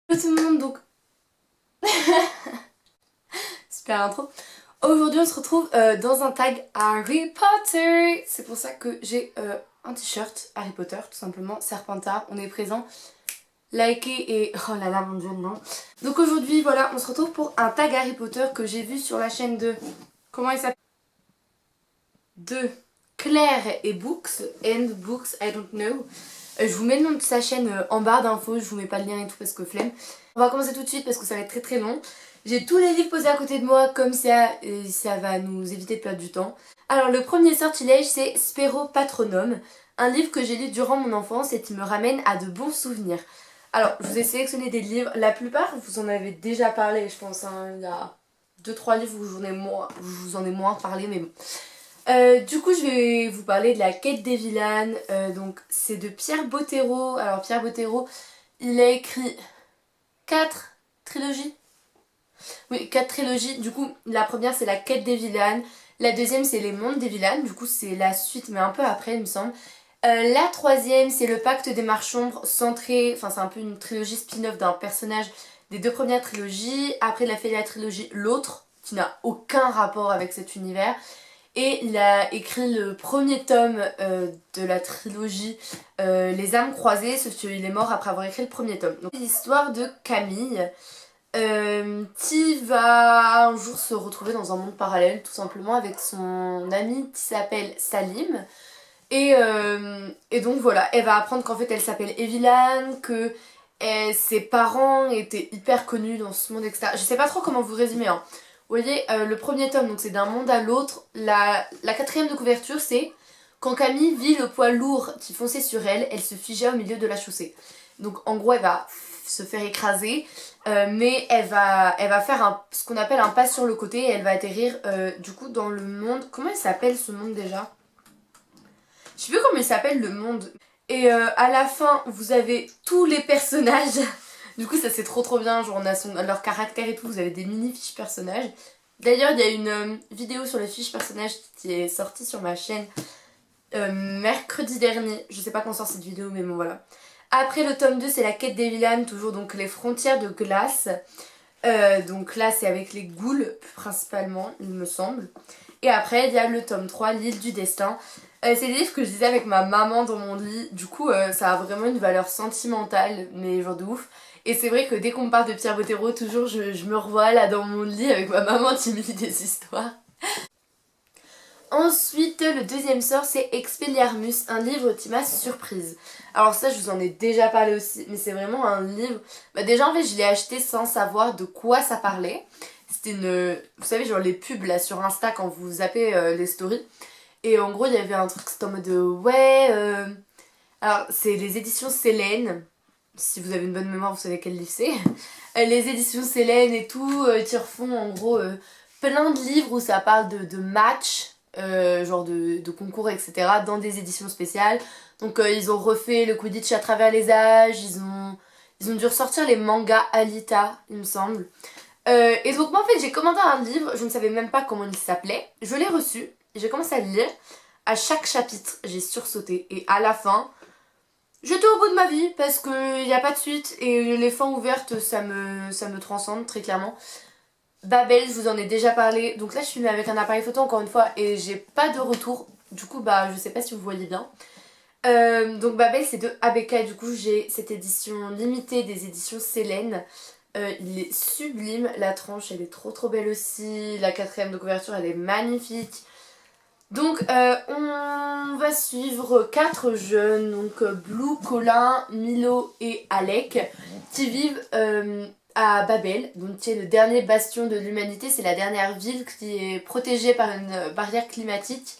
Hello tout le monde, donc super intro. Aujourd'hui on se retrouve dans un tag Harry Potter. C'est pour ça que j'ai un t-shirt Harry Potter, tout simplement. Serpentard, on est présent. Likez et... Oh là là mon dieu non. Donc aujourd'hui voilà, on se retrouve pour un tag Harry Potter que j'ai vu sur la chaîne de... Comment il s'appelle? De Claire et Books, and Books, I don't know. Je vous mets le nom de sa chaîne en barre d'infos, je vous mets pas le lien et tout parce que flemme. On va commencer tout de suite parce que ça va être très très long. J'ai tous les livres posés à côté de moi comme ça, et ça va nous éviter de perdre du temps. Alors le premier sortilège c'est Spero Patronum, un livre que j'ai lu durant mon enfance et qui me ramène à de bons souvenirs. Alors je vous ai sélectionné des livres, la plupart vous en avez déjà parlé je pense, hein. Il y a 2-3 livres où je vous en ai moins parlé mais bon. Du coup, je vais vous parler de la quête des vilanes. Donc, c'est de Pierre Bottero. Alors, Pierre Bottero, il a écrit 4 trilogies. Oui, 4 trilogies. Du coup, la première, c'est la quête des vilanes. La deuxième, c'est les mondes des vilanes. Du coup, c'est la suite, mais un peu après, il me semble. La troisième, c'est le pacte des marches sombres, centré. Enfin, c'est un peu une trilogie spin-off d'un personnage des 2 premières trilogies. Après, il a fait la trilogie L'autre, qui n'a aucun rapport avec cet univers. Et il a écrit le premier tome de la trilogie Les âmes croisées, sauf qu'il est mort après avoir écrit le premier tome. Donc, c'est l'histoire de Camille qui va un jour se retrouver dans un monde parallèle, tout simplement, avec son ami qui s'appelle Salim. Et donc voilà, elle va apprendre qu'en fait elle s'appelle Evilan, que ses parents étaient hyper connus dans ce monde, etc. Je sais pas trop comment vous résumer, hein. Vous voyez, le premier tome, donc c'est d'un monde à l'autre. La quatrième de couverture, c'est quand Camille vit le poids lourd qui fonçait sur elle, elle se figea au milieu de la chaussée. Donc en gros, elle va se faire écraser, mais elle va faire ce qu'on appelle un pas sur le côté et elle va atterrir du coup dans le monde. Comment il s'appelle ce monde déjà? Je sais plus comment il s'appelle le monde. Et à la fin, vous avez tous les personnages. Du coup, ça c'est trop trop bien. Genre, on a leur caractère et tout. Vous avez des mini fiches personnages. D'ailleurs, il y a une vidéo sur les fiches personnages qui est sortie sur ma chaîne mercredi dernier. Je sais pas quand sort cette vidéo, mais bon, voilà. Après, le tome 2, c'est la quête des vilanes. Toujours donc les frontières de glace. Donc là, c'est avec les ghouls principalement, il me semble. Et après, il y a le tome 3, l'île du destin. C'est des livres que je lisais avec ma maman dans mon lit. Du coup, ça a vraiment une valeur sentimentale, mais genre de ouf. Et c'est vrai que dès qu'on me parle de Pierre Bottero, toujours je me revois là dans mon lit avec ma maman qui me lit des histoires. Ensuite, le deuxième sort, c'est Expelliarmus, un livre qui m'a surprise. Alors ça, je vous en ai déjà parlé aussi, mais c'est vraiment un livre... Bah déjà, en fait, je l'ai acheté sans savoir de quoi ça parlait. C'était une... Vous savez, genre les pubs là sur Insta quand vous zappez les stories. Et en gros, il y avait un truc, c'était en mode ouais... Alors, c'est les éditions Célène. Si vous avez une bonne mémoire, vous savez quel livre c'est. Les éditions Célène et tout, qui refont en gros plein de livres où ça parle de matchs, genre de concours, etc. dans des éditions spéciales. Donc ils ont refait le Quidditch à travers les âges, ils ont dû ressortir les mangas Alita, il me semble. Et donc moi en fait j'ai commandé un livre, je ne savais même pas comment il s'appelait. Je l'ai reçu, j'ai commencé à le lire. À chaque chapitre, j'ai sursauté. Et à la fin, j'étais au bout de ma vie parce qu'il n'y a pas de suite. Et les fins ouvertes, ça me transcende très clairement. Babel, je vous en ai déjà parlé. Donc là, je suis avec un appareil photo encore une fois et j'ai pas de retour. Du coup, bah, je sais pas si vous voyez bien. Donc Babel, c'est de ABK. Du coup, j'ai cette édition limitée des éditions Célène. Il est sublime. La tranche, elle est trop trop belle aussi. La quatrième de couverture, elle est magnifique. Donc on va suivre 4 jeunes, donc Blue, Colin, Milo et Alec, qui vivent à Babel, donc qui est le dernier bastion de l'humanité, c'est la dernière ville qui est protégée par une barrière climatique.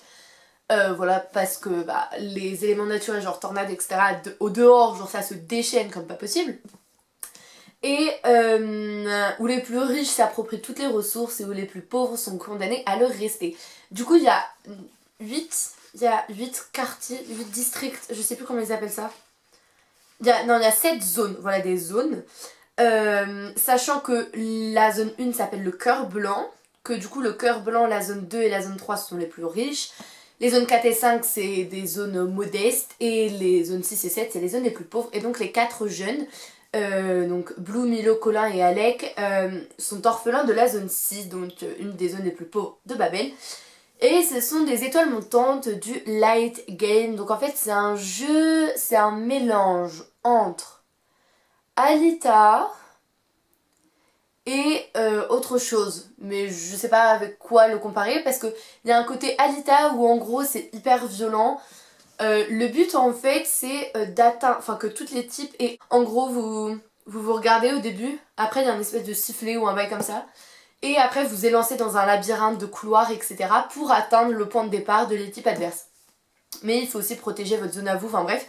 Voilà, parce que bah, les éléments naturels, genre tornades, etc., au dehors, genre ça se déchaîne comme pas possible. Et où les plus riches s'approprient toutes les ressources et où les plus pauvres sont condamnés à le rester. Du coup, il y a 8 quartiers, 8 districts, je sais plus comment ils appellent ça. Non, il y a 7 zones, voilà des zones. Sachant que la zone 1 s'appelle le cœur blanc, que du coup le cœur blanc, la zone 2 et la zone 3 sont les plus riches. Les zones 4 et 5 c'est des zones modestes et les zones 6 et 7 c'est les zones les plus pauvres. Et donc les 4 jeunes donc Blue, Milo, Colin et Alec, sont orphelins de la zone 6, donc une des zones les plus pauvres de Babel. Et ce sont des étoiles montantes du Light Game. Donc en fait c'est un jeu, c'est un mélange entre Alita et autre chose. Mais je sais pas avec quoi le comparer parce qu'il y a un côté Alita où en gros c'est hyper violent. Le but en fait c'est d'atteindre, enfin que toutes les types et en gros vous regardez au début, après il y a une espèce de sifflet ou un bail comme ça. Et après vous élancez dans un labyrinthe de couloirs etc. pour atteindre le point de départ de l'équipe adverse. Mais il faut aussi protéger votre zone à vous, enfin bref.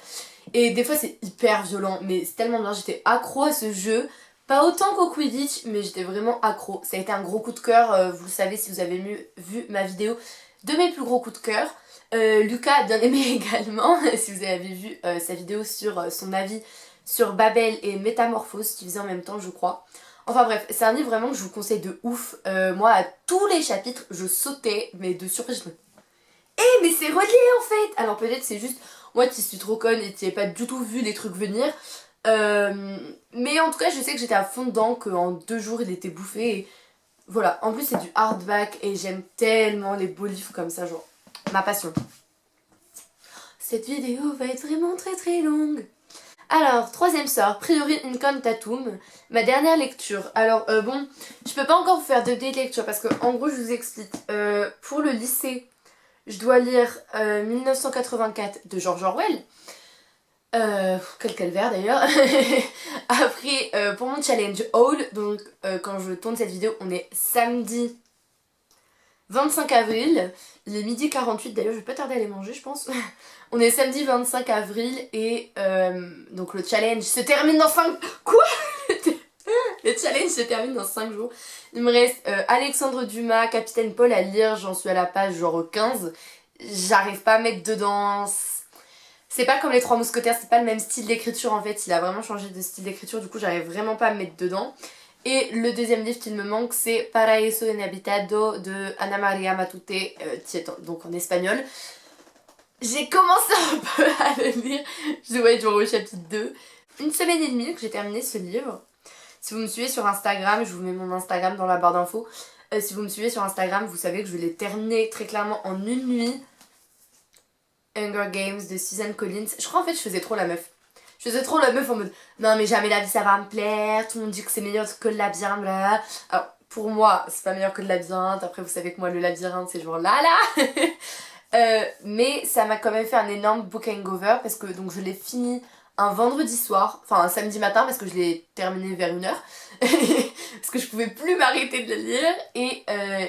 Et des fois c'est hyper violent, mais c'est tellement bien, j'étais accro à ce jeu. Pas autant qu'au Quidditch, mais j'étais vraiment accro. Ça a été un gros coup de cœur, vous le savez si vous avez vu ma vidéo de mes plus gros coups de cœur. Lucas a bien aimé également, si vous avez vu sa vidéo sur son avis sur Babel et Métamorphose, qui faisait en même temps je crois. Enfin bref, c'est un livre vraiment que je vous conseille de ouf. Moi à tous les chapitres, je sautais, mais de surprise je me... Eh mais c'est relié en fait. Alors peut-être c'est juste moi qui suis trop conne et qui n'ai pas du tout vu les trucs venir. Mais en tout cas je sais que j'étais à fond dedans, qu'en 2 jours il était bouffé et voilà. En plus c'est du hardback et j'aime tellement les beaux livres comme ça, genre ma passion. Cette vidéo va être vraiment très très longue. Alors, troisième sort, Priori Incantatum, ma dernière lecture. Alors bon, je peux pas encore vous faire de lecture parce que en gros je vous explique. Pour le lycée, je dois lire 1984 de George Orwell. Quel calvaire d'ailleurs. Après, pour mon challenge haul, donc quand je tourne cette vidéo, on est samedi 25 avril. Il est midi 48, d'ailleurs je vais pas tarder à aller manger je pense. On est samedi 25 avril et donc le challenge se termine dans 5... Quoi? Le challenge se termine dans 5 jours. Il me reste Alexandre Dumas, Capitaine Paul à lire, j'en suis à la page genre 15. J'arrive pas à mettre dedans. C'est pas comme les 3 mousquetaires, c'est pas le même style d'écriture en fait, il a vraiment changé de style d'écriture, du coup j'arrive vraiment pas à me mettre dedans. Et le deuxième livre qu'il me manque c'est Paraíso Inhabitado de Ana Maria Matute, donc en espagnol. J'ai commencé un peu à le lire, je dois être genre au chapitre 2. Une semaine et demie que j'ai terminé ce livre. Si vous me suivez sur Instagram, je vous mets mon Instagram dans la barre d'infos. Si vous me suivez sur Instagram, vous savez que je l'ai terminé très clairement en une nuit. Hunger Games de Susan Collins. Je crois en fait je faisais trop la meuf. Je faisais trop la meuf en mode non mais jamais la vie ça va me plaire, tout le monde dit que c'est meilleur que le labyrinthe, blablabla. Alors pour moi c'est pas meilleur que le labyrinthe, après vous savez que moi le labyrinthe c'est genre là mais ça m'a quand même fait un énorme book hangover parce que donc je l'ai fini un vendredi soir, enfin un samedi matin parce que je l'ai terminé vers 1h parce que je pouvais plus m'arrêter de le lire et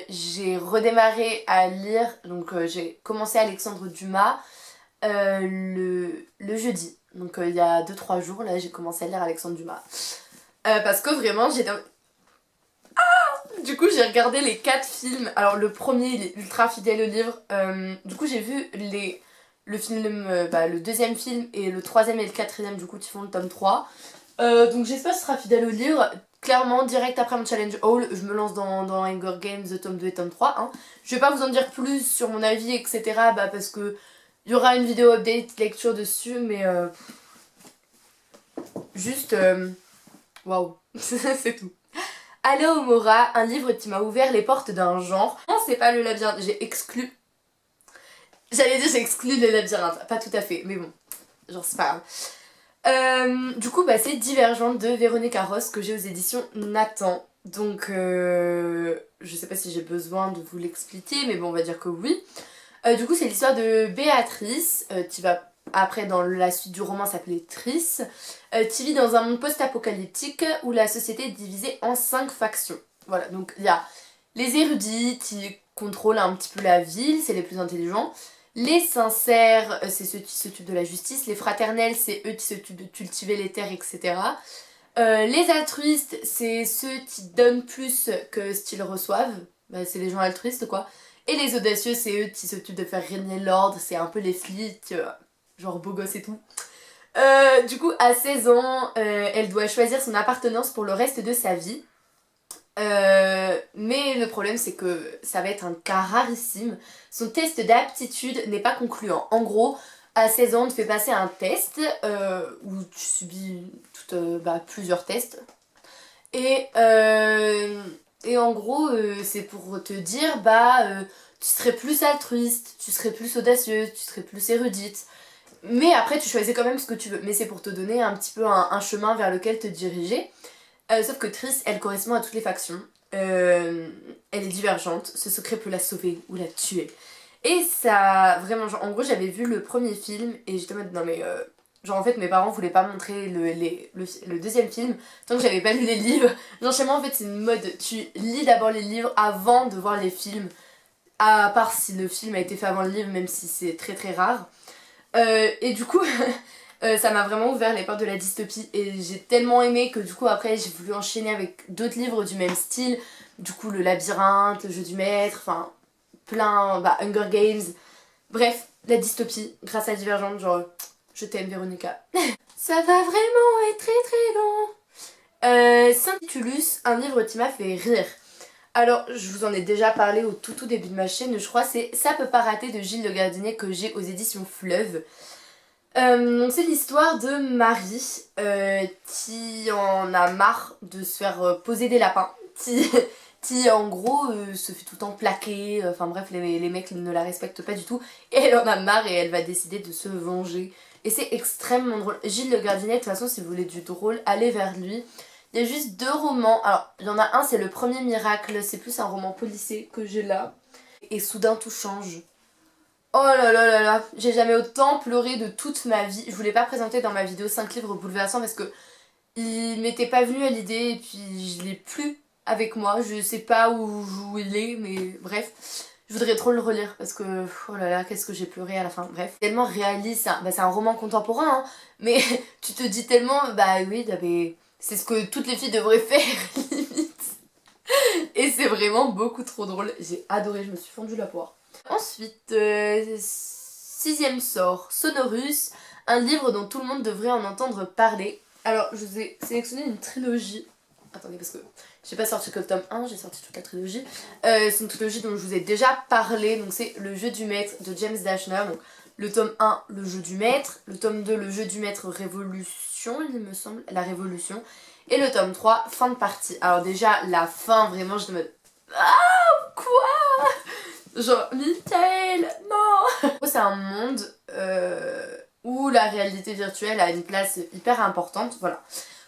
j'ai redémarré à lire, donc j'ai commencé Alexandre Dumas le jeudi, donc il y a 2-3 jours là j'ai commencé à lire Alexandre Dumas parce que vraiment j'étais... Du coup j'ai regardé les 4 films. Alors le premier il est ultra fidèle au livre. Du coup j'ai vu le film, le deuxième film et le troisième et le quatrième du coup qui font le tome 3. Donc j'espère que ce sera fidèle au livre. Clairement direct après mon challenge haul je me lance dans Hunger Games tome 2 et tome 3 hein. Je vais pas vous en dire plus sur mon avis etc. Parce que il y aura une vidéo update lecture dessus mais juste waouh c'est tout. Allo Mora, un livre qui m'a ouvert les portes d'un genre. Non, c'est pas le labyrinthe, j'ai exclu. J'allais dire j'ai exclu le labyrinthe, pas tout à fait, mais bon, genre c'est pas grave. Du coup, c'est Divergente de Véronique Arros que j'ai aux éditions Nathan. Donc, je sais pas si j'ai besoin de vous l'expliquer, mais bon, on va dire que oui. Du coup, c'est l'histoire de Béatrice, qui va après dans la suite du roman s'appelait Triss, qui vit dans un monde post-apocalyptique où la société est divisée en 5 factions. Voilà, donc il y a les érudits qui contrôlent un petit peu la ville, c'est les plus intelligents. Les sincères, c'est ceux qui s'occupent de la justice. Les fraternels, c'est eux qui s'occupent de cultiver les terres, etc. Les altruistes, c'est ceux qui donnent plus que ce qu'ils reçoivent. C'est les gens altruistes, quoi. Et les audacieux, c'est eux qui s'occupent de faire régner l'ordre. C'est un peu les flics, genre beau gosse et tout. Du coup, à 16 ans, elle doit choisir son appartenance pour le reste de sa vie. Mais le problème, c'est que ça va être un cas rarissime. Son test d'aptitude n'est pas concluant. En gros, À 16 ans, on te fait passer un test où tu subis plusieurs tests. Et, euh, et en gros, c'est pour te dire, tu serais plus altruiste, tu serais plus audacieuse, tu serais plus érudite. Mais après, tu choisis quand même ce que tu veux. Mais c'est pour te donner un petit peu un chemin vers lequel te diriger. Sauf que Triss, elle correspond à toutes les factions. Elle est divergente. Ce secret peut la sauver ou la tuer. Et ça, vraiment, genre, en gros, j'avais vu le premier film et j'étais en mode, non mais, genre, en fait, mes parents voulaient pas montrer le deuxième film tant que j'avais pas lu les livres. Genre, chez moi, en fait, c'est une mode, tu lis d'abord les livres avant de voir les films, à part si le film a été fait avant le livre, même si c'est très très rare. Et du coup, ça m'a vraiment ouvert les portes de la dystopie et j'ai tellement aimé que du coup, après, j'ai voulu enchaîner avec d'autres livres du même style. Du coup, le labyrinthe, le jeu du maître, enfin Hunger Games. Bref, la dystopie, grâce à Divergente, genre, je t'aime Véronica. Ça va vraiment être très très long. Saint-Titulus, un livre qui m'a fait rire. Alors, je vous en ai déjà parlé au tout début de ma chaîne, je crois, c'est Ça peut pas rater de Gilles Le Gardinier que j'ai aux éditions Fleuve. Donc c'est l'histoire de Marie qui en a marre de se faire poser des lapins, qui en gros se fait tout le temps plaquer, enfin bref les mecs ne la respectent pas du tout et elle en a marre et elle va décider de se venger. Et c'est extrêmement drôle. Gilles Le Gardinier, de toute façon si vous voulez du drôle, allez vers lui. Il y a juste 2 romans, alors il y en a un c'est Le Premier Miracle, c'est plus un roman policier que j'ai là. Et soudain tout change. Oh là là là là, j'ai jamais autant pleuré de toute ma vie. Je voulais pas présenter dans ma vidéo 5 livres bouleversants parce que il m'était pas venu à l'idée et puis je l'ai plus avec moi. Je sais pas où il est, mais bref. Je voudrais trop le relire parce que, oh là là, qu'est-ce que j'ai pleuré à la fin. Bref, tellement réaliste, c'est un roman contemporain, hein, mais tu te dis tellement, bah oui, c'est ce que toutes les filles devraient faire, limite. Et c'est vraiment beaucoup trop drôle. J'ai adoré, je me suis fondue la poire. Ensuite, 6ème sort, Sonorus, un livre dont tout le monde devrait en entendre parler. Alors, je vous ai sélectionné une trilogie. Attendez, parce que j'ai pas sorti que le tome 1, j'ai sorti toute la trilogie. C'est une trilogie dont je vous ai déjà parlé, donc c'est Le Jeu du Maître de James Dashner. Donc, le tome 1, Le Jeu du Maître. Le tome 2, Le Jeu du Maître Révolution, il me semble, la Révolution. Et le tome 3, Fin de partie. Alors déjà, la fin, vraiment, je me... Ah, quoi? Genre, Michael, non. C'est un monde où la réalité virtuelle a une place hyper importante, voilà.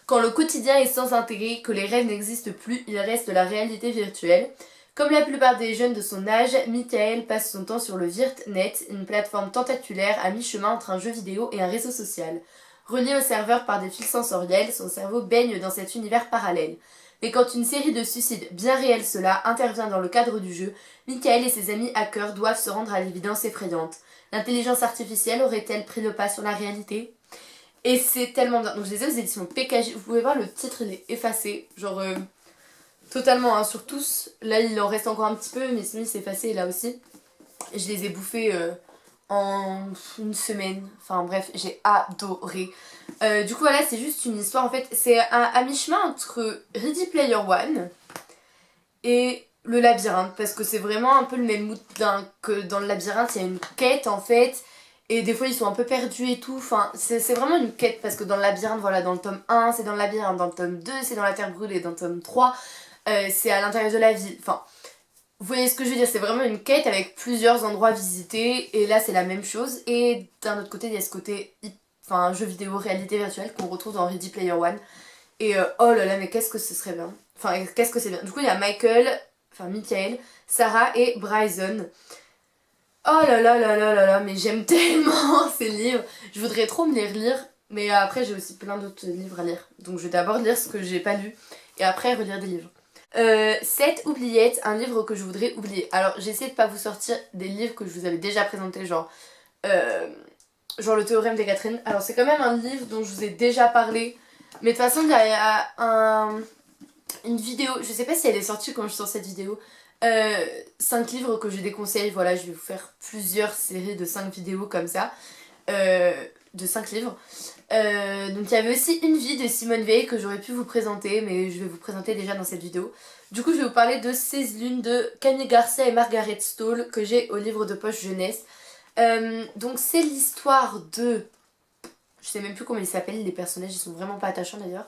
Quand le quotidien est sans intérêt, que les rêves n'existent plus, il reste la réalité virtuelle. Comme la plupart des jeunes de son âge, Michael passe son temps sur le VirtNet, une plateforme tentaculaire à mi-chemin entre un jeu vidéo et un réseau social. Relié au serveur par des fils sensoriels, son cerveau baigne dans cet univers parallèle. Mais quand une série de suicides bien réels cela intervient dans le cadre du jeu, Michael et ses amis hackers doivent se rendre à l'évidence effrayante. L'intelligence artificielle aurait-elle pris le pas sur la réalité? Et c'est tellement bien. Donc je les ai aux éditions PKJ. Vous pouvez voir le titre, il est effacé. Genre totalement, hein, sur tous. Là il en reste encore un petit peu, mais sinon il s'est effacé là aussi. Je les ai bouffés en une semaine. Enfin bref, j'ai adoré. Du coup voilà, c'est juste une histoire en fait. C'est à mi-chemin entre Ready Player One et le labyrinthe. Parce que c'est vraiment un peu le même mood que dans le labyrinthe. Il y a une quête en fait. Et des fois ils sont un peu perdus et tout. Enfin, c'est vraiment une quête. Parce que dans le labyrinthe, voilà, dans le tome 1, c'est dans le labyrinthe. Dans le tome 2, c'est dans la terre brûlée. Dans le tome 3, c'est à l'intérieur de la ville. Enfin, vous voyez ce que je veux dire, c'est vraiment une quête avec plusieurs endroits visités et là c'est la même chose. Et d'un autre côté il y a ce côté jeu vidéo réalité virtuelle qu'on retrouve dans Ready Player One. Et oh là là, mais qu'est-ce que ce serait bien. Enfin, qu'est-ce que c'est bien. Du coup il y a Michael, Sarah et Bryson. Oh là là là là là là, mais j'aime tellement ces livres. Je voudrais trop me les relire, mais après j'ai aussi plein d'autres livres à lire. Donc je vais d'abord lire ce que j'ai pas lu et après relire des livres. 7 oubliettes, un livre que je voudrais oublier. Alors j'ai essayé de pas vous sortir des livres que je vous avais déjà présentés, genre le théorème des Catherine. Alors c'est quand même un livre dont je vous ai déjà parlé, mais de toute façon il y a une vidéo, je sais pas si elle est sortie quand je sors cette vidéo, 5 livres que je déconseille. Voilà, je vais vous faire plusieurs séries de 5 vidéos comme ça, de 5 livres. Donc il y avait aussi Une vie de Simone Veil que j'aurais pu vous présenter, mais je vais vous présenter déjà dans cette vidéo. Du coup je vais vous parler de 16 lunes de Camille Garcia et Margaret Stoll que j'ai au livre de poche jeunesse. Donc c'est l'histoire de... Je sais même plus comment ils s'appellent, les personnages, ils sont vraiment pas attachants d'ailleurs.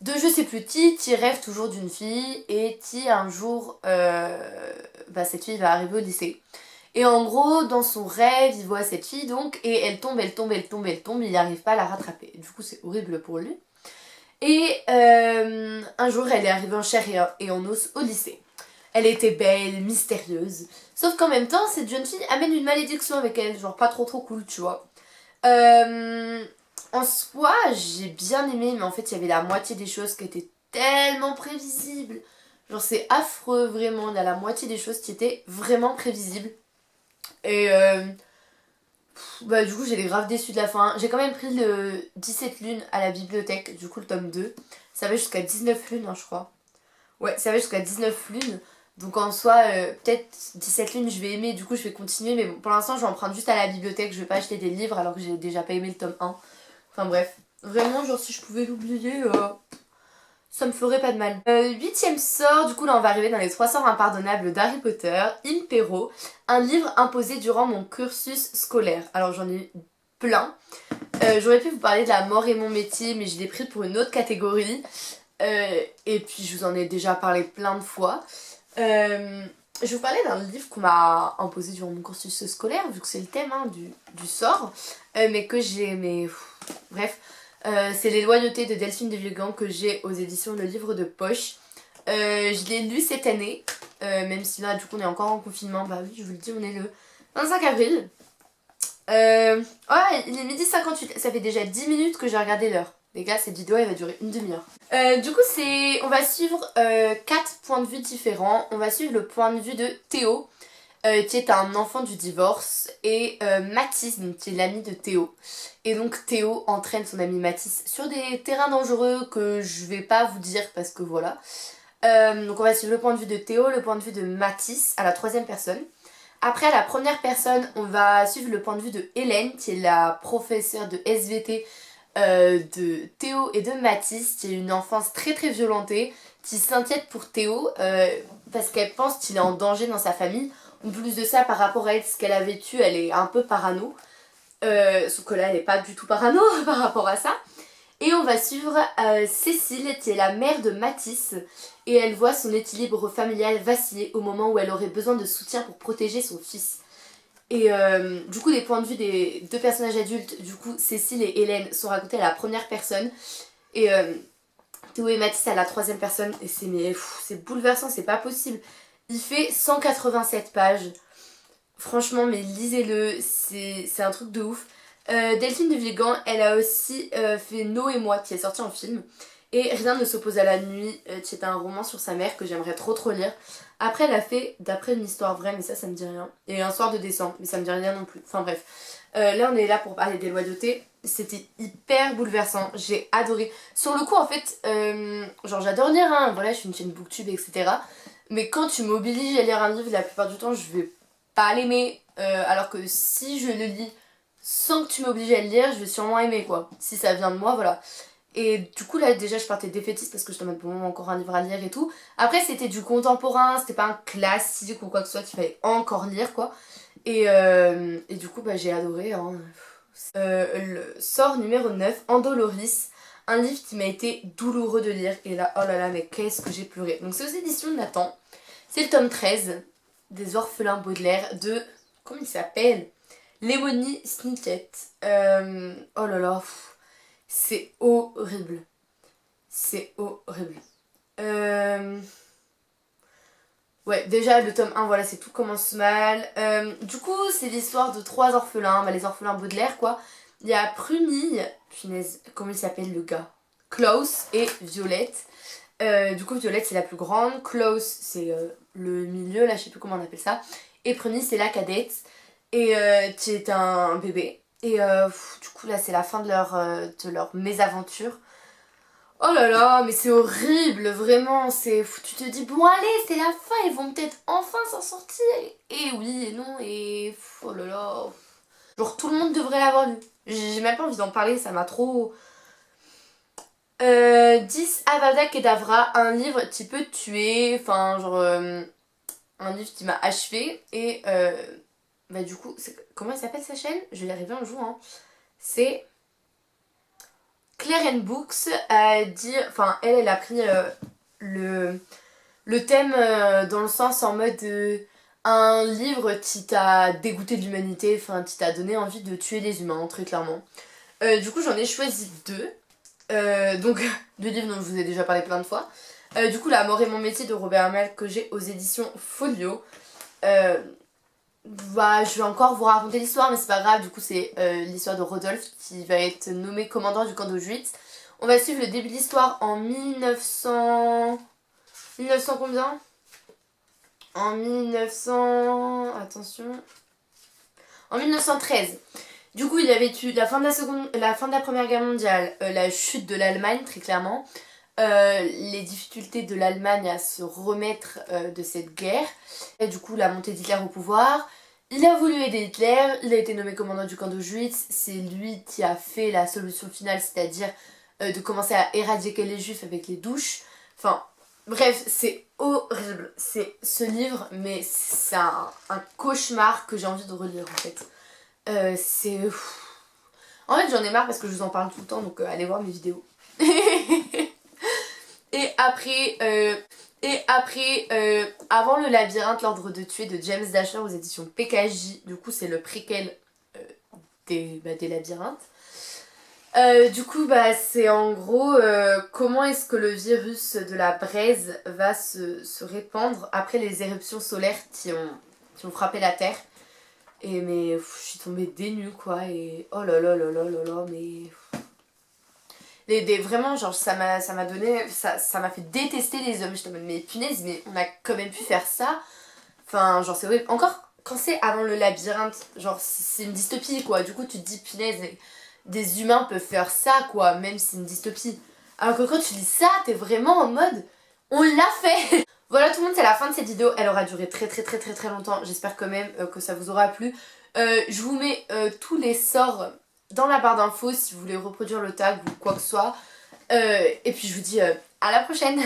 De je sais plus qui rêve toujours d'une fille et qui un jour, cette fille va arriver au lycée. Et en gros, dans son rêve, il voit cette fille donc, et elle tombe, il n'arrive pas à la rattraper. Du coup, c'est horrible pour lui. Et un jour, elle est arrivée en chair et en os au lycée. Elle était belle, mystérieuse. Sauf qu'en même temps, cette jeune fille amène une malédiction avec elle, genre pas trop cool, tu vois. Euh, En soi, j'ai bien aimé, mais en fait, il y avait la moitié des choses qui étaient tellement prévisibles. Genre, c'est affreux, vraiment. Il y a la moitié des choses qui étaient vraiment prévisibles. Et du coup, j'étais grave déçue de la fin. J'ai quand même pris le 17 lunes à la bibliothèque, du coup, le tome 2. Ça va jusqu'à 19 lunes, hein, je crois. Ouais, ça va jusqu'à 19 lunes. Donc en soi, peut-être 17 lunes, je vais aimer, du coup, je vais continuer. Mais bon, pour l'instant, je vais emprunter juste à la bibliothèque. Je vais pas acheter des livres alors que j'ai déjà pas aimé le tome 1. Enfin bref, vraiment, genre si je pouvais l'oublier, ça me ferait pas de mal. Huitième sort, du coup là on va arriver dans les 3 sorts impardonnables d'Harry Potter, Impero, un livre imposé durant mon cursus scolaire. Alors j'en ai plein. J'aurais pu vous parler de La mort et mon métier, mais je l'ai pris pour une autre catégorie. Et puis je vous en ai déjà parlé plein de fois. Je vais vous parler d'un livre qu'on m'a imposé durant mon cursus scolaire, vu que c'est le thème hein, du sort, mais que j'ai aimé. Bref, c'est Les Loyautés de Delphine de Vigan que j'ai aux éditions Le Livre de Poche. Je l'ai lu cette année, même si là du coup on est encore en confinement. Bah oui, je vous le dis, on est le 25 avril. Ouais, il est 12h58, ça fait déjà 10 minutes que j'ai regardé l'heure. Les gars, cette vidéo elle va durer une demi-heure. Du coup, on va suivre 4 points de vue différents. On va suivre le point de vue de Théo, qui est un enfant du divorce, et Mathis, donc, qui est l'ami de Théo. Et donc Théo entraîne son ami Mathis sur des terrains dangereux que je vais pas vous dire parce que voilà. Donc on va suivre le point de vue de Théo, le point de vue de Mathis à la troisième personne. Après, à la première personne, on va suivre le point de vue de Hélène, qui est la professeure de SVT de Théo et de Mathis, qui a une enfance très très violentée, qui s'inquiète pour Théo parce qu'elle pense qu'il est en danger dans sa famille. En plus de ça, par rapport à elle, ce qu'elle a vécu, elle est un peu parano. Sauf que là, elle n'est pas du tout parano par rapport à ça. Et on va suivre Cécile, qui est la mère de Mathis, et elle voit son équilibre familial vaciller au moment où elle aurait besoin de soutien pour protéger son fils. Et du coup, les points de vue des deux personnages adultes, du coup, Cécile et Hélène, sont racontés à la première personne. Et Théo et Mathis à la troisième personne. Et c'est bouleversant, c'est pas possible. Il fait 187 pages. Franchement, mais lisez-le, c'est un truc de ouf. Delphine de Vigan, elle a aussi fait No et moi, qui est sorti en film. Et Rien ne s'oppose à la nuit, qui est un roman sur sa mère que j'aimerais trop lire. Après, elle a fait D'après une histoire vraie, mais ça me dit rien. Et Un soir de décembre, mais ça me dit rien non plus. Enfin bref. Là, on est là pour parler des Loyautés. C'était hyper bouleversant, j'ai adoré. Sur le coup, en fait, genre j'adore lire, hein. Voilà, je suis une chaîne booktube, etc. Mais quand tu m'obliges à lire un livre, la plupart du temps, je vais pas l'aimer. Alors que si je le lis sans que tu m'obliges à le lire, je vais sûrement aimer quoi. Si ça vient de moi, voilà. Et du coup là déjà je partais défaitiste parce que je t'en bon encore un livre à lire et tout. Après c'était du contemporain, c'était pas un classique ou quoi que ce soit qu'il fallait encore lire quoi. Et du coup bah j'ai adoré hein. Le sort numéro 9, Andoloris, un livre qui m'a été douloureux de lire. Et là, oh là là, mais qu'est-ce que j'ai pleuré. Donc c'est aux éditions de Nathan. C'est le tome 13 des Orphelins Baudelaire de... Comment il s'appelle? Léonie Snicket. Oh là là, c'est horrible. C'est horrible. Ouais, déjà le tome 1, voilà, c'est tout commence mal. Du coup, c'est l'histoire de 3 orphelins, les orphelins Baudelaire quoi. Il y a Prunille, punaise, comment il s'appelle le gars? Klaus et Violette. Du coup, Violette c'est la plus grande, Klaus c'est le milieu, là je sais plus comment on appelle ça. Et Prunille c'est la cadette, et qui est un bébé. Et du coup, là c'est la fin de leur mésaventure. Oh là là, mais c'est horrible, vraiment, tu te dis, bon allez, c'est la fin, ils vont peut-être enfin s'en sortir. Et oui, et non, et oh là là. Genre tout le monde devrait l'avoir lu. J'ai même pas envie d'en parler, ça m'a trop... 10 Avada Kedavra, un livre qui peut tuer, enfin genre un livre qui m'a achevé et bah du coup, comment elle s'appelle sa chaîne? Je vais y arriver un jour, hein. C'est Claire Books. Enfin, elle a pris le thème dans le sens en mode un livre qui t'a dégoûté de l'humanité, enfin qui t'a donné envie de tuer les humains, très clairement. Du coup, j'en ai choisi deux. Donc, deux livres dont je vous ai déjà parlé plein de fois. Du coup, La mort est mon métier de Robert Hamel que j'ai aux éditions Folio. Bah, je vais encore vous raconter l'histoire, mais c'est pas grave. Du coup, c'est l'histoire de Rodolphe qui va être nommé commandant du camp d'Auschwitz. On va suivre le début de l'histoire en 1900... 1900 combien? En 1900... Attention... En 1913. Du coup, il a vécu la fin de la Première Guerre mondiale, la chute de l'Allemagne, très clairement, les difficultés de l'Allemagne à se remettre de cette guerre, et du coup, la montée d'Hitler au pouvoir. Il a voulu aider Hitler, il a été nommé commandant du camp d'Auschwitz, c'est lui qui a fait la solution finale, c'est-à-dire de commencer à éradiquer les juifs avec les douches. Enfin, bref, c'est horrible. C'est ce livre, mais c'est un cauchemar que j'ai envie de relire en fait. C'est... En fait, j'en ai marre parce que je vous en parle tout le temps, donc allez voir mes vidéos. Et après, avant le labyrinthe, l'ordre de tuer de James Dasher aux éditions PKJ. Du coup, c'est le préquel des labyrinthes. Du coup, bah, c'est en gros comment est-ce que le virus de la braise va se répandre après les éruptions solaires qui ont frappé la Terre. Et mais je suis tombée des nues quoi, et oh là là là là là là, mais vraiment genre ça m'a donné, ça m'a fait détester les hommes. J'étais en mode mais punaise, mais on a quand même pu faire ça. Enfin genre c'est horrible. Encore quand c'est avant le labyrinthe, genre c'est une dystopie quoi, du coup tu te dis punaise, des humains peuvent faire ça quoi, même si c'est une dystopie. Alors que quand tu lis ça, t'es vraiment en mode on l'a fait. Voilà tout le monde, c'est la fin de cette vidéo, elle aura duré très longtemps, j'espère quand même que ça vous aura plu. Je vous mets tous les sorts dans la barre d'infos si vous voulez reproduire le tag ou quoi que ce soit. Et puis je vous dis à la prochaine.